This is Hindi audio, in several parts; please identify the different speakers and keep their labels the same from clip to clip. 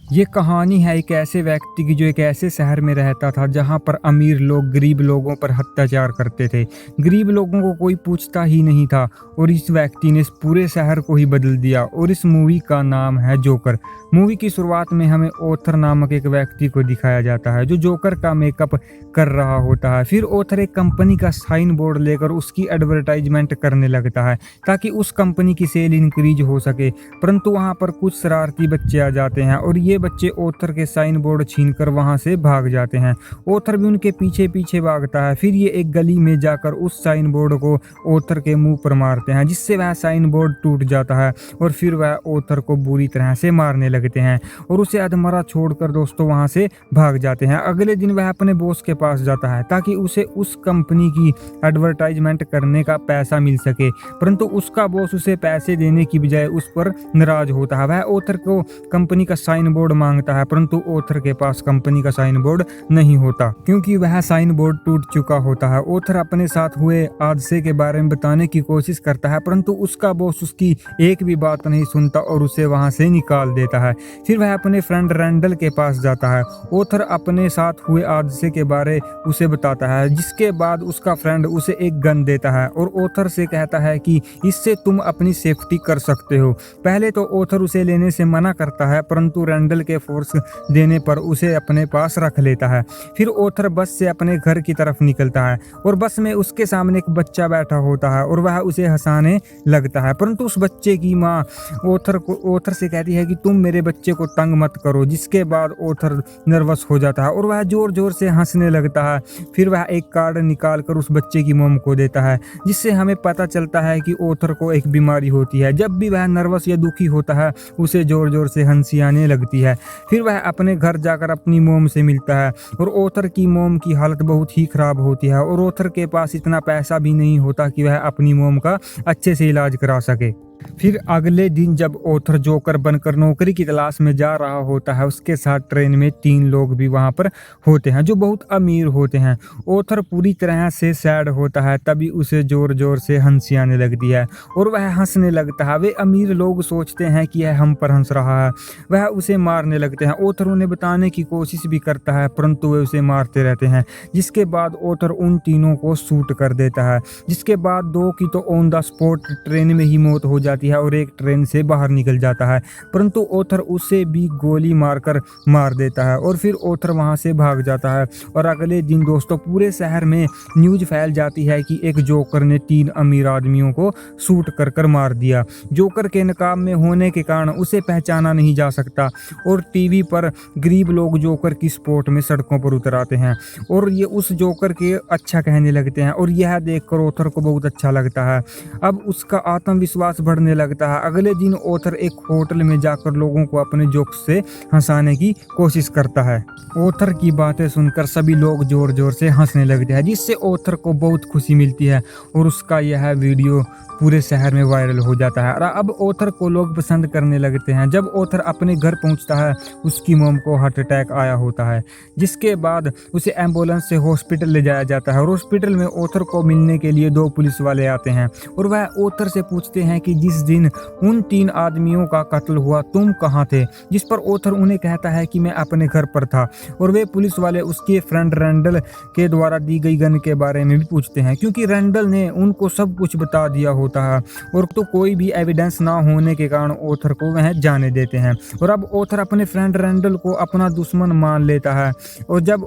Speaker 1: ये कहानी है एक ऐसे व्यक्ति की जो एक ऐसे शहर में रहता था जहाँ पर अमीर लोग गरीब लोगों पर अत्याचार करते थे। गरीब लोगों को कोई पूछता ही नहीं था और इस व्यक्ति ने इस पूरे शहर को ही बदल दिया और इस मूवी का नाम है जोकर। मूवी की शुरुआत में हमें ऑथर नामक एक व्यक्ति को दिखाया जाता है जो जोकर का मेकअप कर रहा होता है। फिर ऑथर एक कंपनी का साइन बोर्ड लेकर उसकी एडवर्टाइजमेंट करने लगता है ताकि उस कंपनी की सेल इंक्रीज हो सके। परंतु वहाँ पर कुछ शरारती बच्चे आ जाते हैं और ये बच्चे ऑथर के साइन बोर्ड छीनकर वहां से भाग जाते हैं। ऑथर भी उनके पीछे पीछे भागता है। फिर ये एक गली में जाकर उस साइन बोर्ड को ऑथर के मुंह पर मारते हैं जिससे वह साइन बोर्ड टूट जाता है और फिर वह ऑथर को बुरी तरह से मारने लगते हैं और उसे अधमरा छोड़कर दोस्तों वहां से भाग जाते हैं। अगले दिन वह अपने बॉस के पास जाता है ताकि उसे उस कंपनी की एडवर्टाइजमेंट करने का पैसा मिल सके, परंतु उसका बॉस उसे पैसे देने की बजाय उस पर नाराज होता है। वह ऑथर को कंपनी का साइन बोर्ड मांगता है परंतु ऑथर के पास कंपनी का साइन बोर्ड नहीं होता क्योंकि वह साइन बोर्ड टूट चुका होता है। ऑथर अपने साथ हुए हादसे के बारे में बताने की कोशिश करता है परंतु उसका बॉस उसकी एक भी बात नहीं सुनता और उसे वहां से निकाल देता है। फिर वह अपने फ्रेंड रैंडल के पास जाता है। ऑथर अपने साथ हुए हादसे के बारे उसे बताता है जिसके बाद उसका फ्रेंड उसे एक गन देता है और ऑथर से कहता है कि इससे तुम अपनी सेफ्टी कर सकते हो। पहले तो ऑथर उसे लेने से मना करता है परंतु रैंडल के फोर्स देने पर उसे अपने पास रख लेता है। फिर ऑथर बस से अपने घर की तरफ निकलता है और बस में उसके सामने एक बच्चा बैठा होता है और वह उसे हंसाने लगता है परंतु उस बच्चे की माँ ऑथर से कहती है कि तुम मेरे बच्चे को तंग मत करो, जिसके बाद ऑथर नर्वस हो जाता है और वह जोर जोर से हंसने लगता है। फिर वह एक कार्ड निकाल कर उस बच्चे की मोम को देता है जिससे हमें पता चलता है कि ऑथर को एक बीमारी होती है। जब भी वह नर्वस या दुखी होता है उसे जोर जोर से हंसी आने लगती है। फिर वह अपने घर जाकर अपनी मोम से मिलता है और ऑथर की मोम की हालत बहुत ही खराब होती है और ऑथर के पास इतना पैसा भी नहीं होता कि वह अपनी मोम का अच्छे से इलाज करा सके। फिर अगले दिन जब ऑथर जोकर बनकर नौकरी की तलाश में जा रहा होता है उसके साथ ट्रेन में 3 लोग भी वहां पर होते हैं जो बहुत अमीर होते हैं। ऑथर पूरी तरह से सैड होता है, तभी उसे जोर जोर से हंसी आने लगती है और वह हंसने लगता है। वे अमीर लोग सोचते हैं कि यह हम पर हंस रहा है, वह उसे मारने लगते हैं। ऑथर उन्हें बताने की कोशिश भी करता है परंतु वे उसे मारते रहते हैं। जिसके बाद ऑथर उन तीनों को शूट कर देता है, जिसके बाद 2 की तो ऑन द स्पॉट ट्रेन में ही मौत हो जाती है और एक ट्रेन से बाहर निकल जाता है परंतु ऑथर उसे भी गोली मारकर मार देता है और फिर ऑथर वहां से भाग जाता है। और अगले दिन दोस्तों पूरे शहर में न्यूज फैल जाती है कि एक जोकर ने 3 अमीर आदमियों को शूट कर कर मार दिया। जोकर के नकाब में होने के कारण उसे पहचाना नहीं जा सकता और टीवी पर गरीब लोग जोकर की सपोर्ट में सड़कों पर उतर आते हैं और ये उस जोकर के अच्छा कहने लगते हैं और यह देखकर ऑथर को बहुत अच्छा लगता है। अब उसका आत्मविश्वास बढ़ने लगता है। अगले दिन ऑथर एक होटल में जाकर लोगों को अपने जोक्स से हंसाने की कोशिश करता है। ऑथर की बातें सुनकर सभी लोग जोर जोर से हंसने लगते हैं जिससे ऑथर को बहुत खुशी मिलती है और उसका यह वीडियो पूरे शहर में वायरल हो जाता है और अब ऑथर को लोग पसंद करने लगते हैं। जब ऑथर अपने घर पहुंचता है उसकी मोम को हार्ट अटैक आया होता है जिसके बाद उसे एम्बुलेंस से हॉस्पिटल ले जाया जाता है और हॉस्पिटल में ऑथर को मिलने के लिए 2 पुलिस वाले आते हैं और वह ऑथर से पूछते हैं कि जिस दिन उन 3 आदमियों का कत्ल हुआ तुम कहाँ थे, जिस पर ऑथर उन्हें कहता है कि मैं अपने घर पर था। और वे पुलिस वाले उसके फ्रेंड रैंडल के द्वारा दी गई गन के बारे में भी पूछते हैं क्योंकि रैंडल ने उनको सब कुछ बता दिया होता है और तो कोई भी एविडेंस ना होने के कारण ऑथर को वह जाने देते हैं। और अब ऑथर अपने फ्रेंड रैंडल को अपना दुश्मन मान लेता है और जब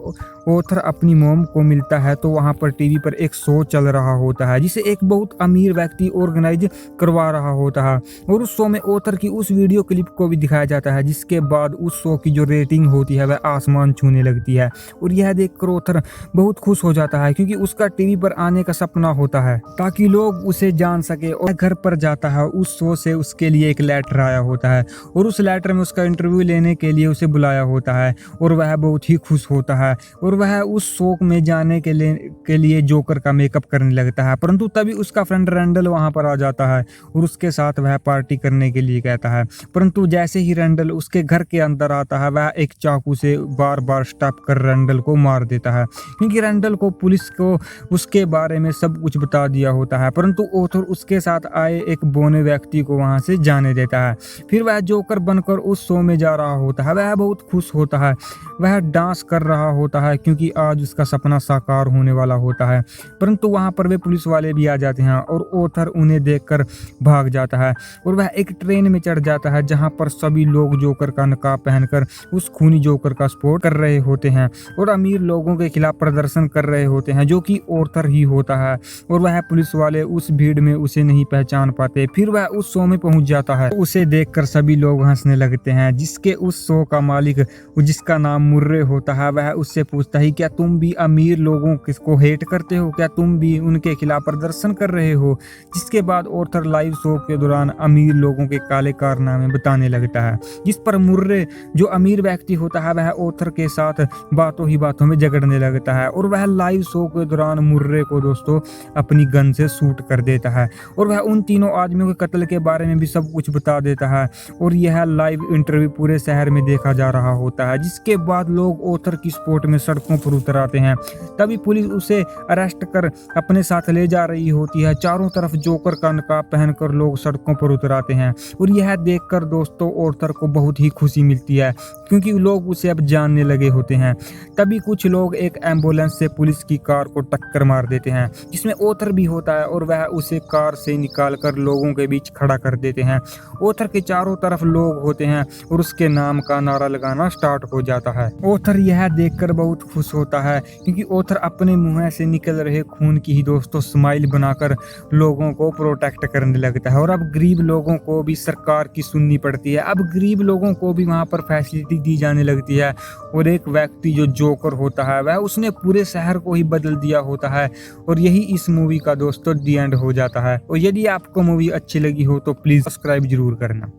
Speaker 1: ऑथर अपनी मोम को मिलता है तो वहां पर टीवी पर एक शो चल रहा होता है जिसे एक बहुत अमीर व्यक्ति ऑर्गेनाइज करवा रहा होता है और उस शो में ऑथर की उस वीडियो क्लिप को भी दिखाया जाता है जिसके बाद उस शो की जो रेटिंग होती है वह आसमान छूने लगती है। और यह देखकर ऑथर बहुत खुश हो जाता है क्योंकि उसका टीवी पर आने का सपना होता है ताकि लोग उसे जान सके। और घर पर जाता है, उस शो से उसके लिए एक लेटर आया होता है और उस लेटर में उसका इंटरव्यू लेने के लिए उसे बुलाया होता है और वह बहुत ही खुश होता है और वह उस शो में जाने के लिए जोकर का मेकअप करने लगता है। परंतु तभी उसका फ्रेंड रैंडल वहां पर आ जाता है और उसके साथ वह पार्टी करने के लिए कहता है। परंतु जैसे ही रैंडल उसके घर के अंदर आता है वह एक चाकू से बार बार स्टैप कर रैंडल को मार देता है क्योंकि रैंडल को पुलिस को उसके बारे में सब कुछ बता दिया होता है। परंतु ऑथर उसके साथ आए एक बौने व्यक्ति को वहाँ से जाने देता है। फिर वह जोकर बनकर उस शो में जा रहा होता है। वह बहुत खुश होता है, वह डांस कर रहा होता है क्योंकि आज उसका सपना साकार होने वाला होता है। परंतु वहाँ पर वे पुलिस वाले भी आ जाते हैं और ऑथर उन्हें देखकर भाग जाता है और वह एक ट्रेन में चढ़ जाता है जहाँ पर सभी लोग जोकर का नकाब पहनकर उस खूनी जोकर का सपोर्ट कर रहे होते हैं और अमीर लोगों के खिलाफ प्रदर्शन कर रहे होते हैं, जो कि ऑथर ही होता है। और वह पुलिस वाले उस भीड़ में उसे नहीं पहचान पाते। फिर वह उस शो में पहुंच जाता है। उसे देखकर सभी लोग हंसने लगते हैं। जिसके उस शो का मालिक, जिसका नाम मुर्रे होता है, वह उससे पूछता है क्या तुम भी अमीर लोगों किसको हेट करते हो, क्या तुम भी उनके खिलाफ प्रदर्शन कर रहे हो। जिसके बाद ऑथर लाइव शो के दौरान अमीर लोगों के काले कारनामे बताने लगता है, जिस पर मुर्रे जो अमीर व्यक्ति होता है वह ऑथर के साथ बातों ही बातों में झगड़ने लगता है और वह लाइव शो के दौरान मुर्रे को दोस्तों अपनी गन से शूट कर देता है और वह उन तीनों आदमियों के कत्ल के बारे में भी सब कुछ बता देता है। और यह लाइव इंटरव्यू पूरे शहर में देखा जा रहा होता है। जिसके बाद लोग ऑथर की सपोर्ट में सड़कों पर उतर आते हैं। तभी पुलिस उसे अरेस्ट कर अपने साथ ले जा रही होती है। चारों तरफ जोकर का नकाब पहनकर लोग सड़कों पर उतर आते हैं और यह देखकर दोस्तों ऑथर को बहुत ही खुशी मिलती है क्योंकि लोग उसे अब जानने लगे होते हैं। तभी कुछ लोग एक एम्बुलेंस से पुलिस की कार को टक्कर मार देते हैं जिसमें ऑथर भी होता है और वह उसे कार से निकालकर लोगों के बीच खड़ा कर देते हैं। ऑथर के चारों तरफ लोग होते हैं और उसके नाम का नारा लगाना स्टार्ट हो जाता है। ऑथर यह देखकर बहुत खुश होता है क्योंकि ऑथर अपने मुंह से निकल रहे खून की ही दोस्तों स्माइल बनाकर लोगों को प्रोटेक्ट करने लगता है। और अब गरीब लोगों को भी सरकार की सुननी पड़ती है। अब गरीब लोगों को भी वहाँ पर फैसिलिटी दी जाने लगती है और एक व्यक्ति जो जोकर होता है वह उसने पूरे शहर को ही बदल दिया होता है। और यही इस मूवी का दोस्तों दी एंड हो जाता है। और यदि आपको मूवी अच्छी लगी हो तो प्लीज़ सब्सक्राइब जरूर करना।